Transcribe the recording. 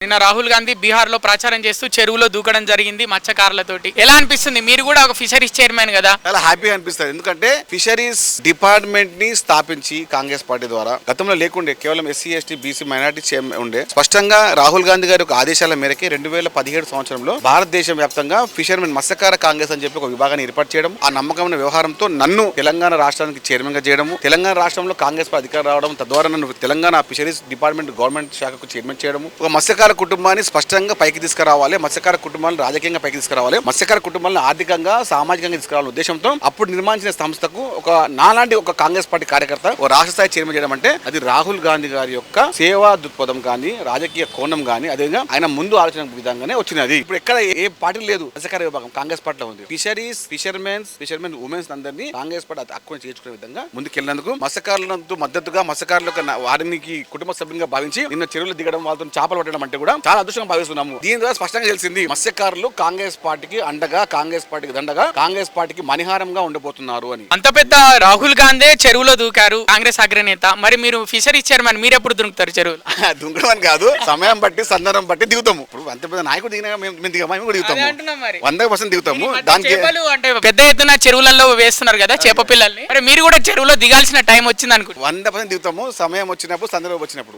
నిన్న రాహుల్ గాంధీ బీహార్ లో ప్రచారం చేస్తూ చెరువులో దూకడం జరిగింది మత్స్యకారులతోటి. ఎలా అనిపిస్తుంది? మీరు కూడా ఒక ఫిషరీస్ చైర్మన్ కదా. చాలా హ్యాపీగా అనిపిస్తుంది. ఎందుకంటే ఫిషరీస్ డిపార్ట్మెంట్ ని స్థాపించి కాంగ్రెస్ పార్టీ ద్వారా గతంలో లేకుండే కేవలం ఎస్సీ ఎస్టీ బీసీ మైనార్టీ ఉండే. స్పష్టంగా రాహుల్ గాంధీ గారి ఒక ఆదేశాల మేరకి 2017 సంవత్సరంలో భారతదేశం వ్యాప్తంగా ఫిషర్మెన్ మత్స్యకార కాంగ్రెస్ అని చెప్పి ఒక విభాగాన్ని ఏర్పాటు చేయడం, ఆ నమ్మకమైన వ్యవహారంతో నన్ను తెలంగాణ రాష్ట్రానికి చైర్మన్ గా చేయడము, తెలంగాణ రాష్ట్రంలో కాంగ్రెస్ పార్టీ అధికారం రావడం, తద్వారా నన్ను తెలంగాణ ఫిషరీస్ డిపార్ట్మెంట్ గవర్నమెంట్ శాఖకు చైర్మన్ చేయడం, ఒక మత్స్యకార కుటుంబాన్ని స్పష్టంగా పైకి తీసుకురావాలి, మత్స్యకార కుటుంబాలను రాజకీయంగా పైకి తీసుకురావాలి, మత్స్యకార కుటుంబాలను ఆర్థికంగా సామాజికంగా తీసుకురావాలనే ఉద్దేశంతో అప్పుడు నిర్మించిన సంస్థకు ఒక నాలాంటి ఒక కాంగ్రెస్ పార్టీ కార్యకర్త ఒక రాష్ట్ర స్థాయి చైర్మన్ చేయడం అంటే అది రాహుల్ గాంధీ గారి యొక్క సేవా దృక్పథం కానీ రాజకీయ కోణం కానీ అదేవిధంగా ఆయన ముందు ఆలోచన విధంగానే వచ్చినది. ఇప్పుడు ఎక్కడ ఏ పార్టీ లేదు, మత్స్యకార విభాగం కాంగ్రెస్ పార్టీలో ఉంది. ఫిషరీస్ ఫిషర్మెన్ ఉమెన్స్ అందరినీ కాంగ్రెస్ పార్టీ హక్కును చేర్చుకునే విధంగా ముందుకెళ్ళినందుకు మత్స్యకారులకు మద్దతుగా మత్స్యకారులకు వారికి కుటుంబ సభ్యులుగా భావించి నిన్న చెరువులు దిగడం, వాళ్ళతో చేపలు పట్టడం అంటే కూడా చాలా అదృష్టంగా భావిస్తున్నాము. దీని ద్వారా స్పష్టంగా తెలిసింది మత్స్యకారులు కాంగ్రెస్ పార్టీకి అండగా, కాంగ్రెస్ పార్టీకి దండగా, కాంగ్రెస్ పార్టీకి మణిహారంగా ఉండబోతున్నారు అని. అంత పెద్ద రాహుల్ గాంధీ చెరువులో దూకారు, కాంగ్రెస్ అగ్రనేత. మరి మీరు ఫిషరీస్ చైర్మన్, మీరు ఎప్పుడు దూకుతారు చెరువులు? దుంకడం అని కాదు, సమయం బట్టి సందర్భం బట్టి దిగుతాము. ఇప్పుడు అంత పెద్ద నాయకుడు దిగినా మేము దిగుతాము, 100% దిగుతాము. దానికి అంటే పెద్ద ఎత్తున చెరువులలో వేస్తున్నారు కదా చేప పిల్లల్ని, మరి మీరు కూడా చెరువులో దిగాల్సిన టైం వచ్చింది అనుకుంటున్నారు. 100% దిగుతాము, సమయం వచ్చినప్పుడు, సందర్భం వచ్చినప్పుడు.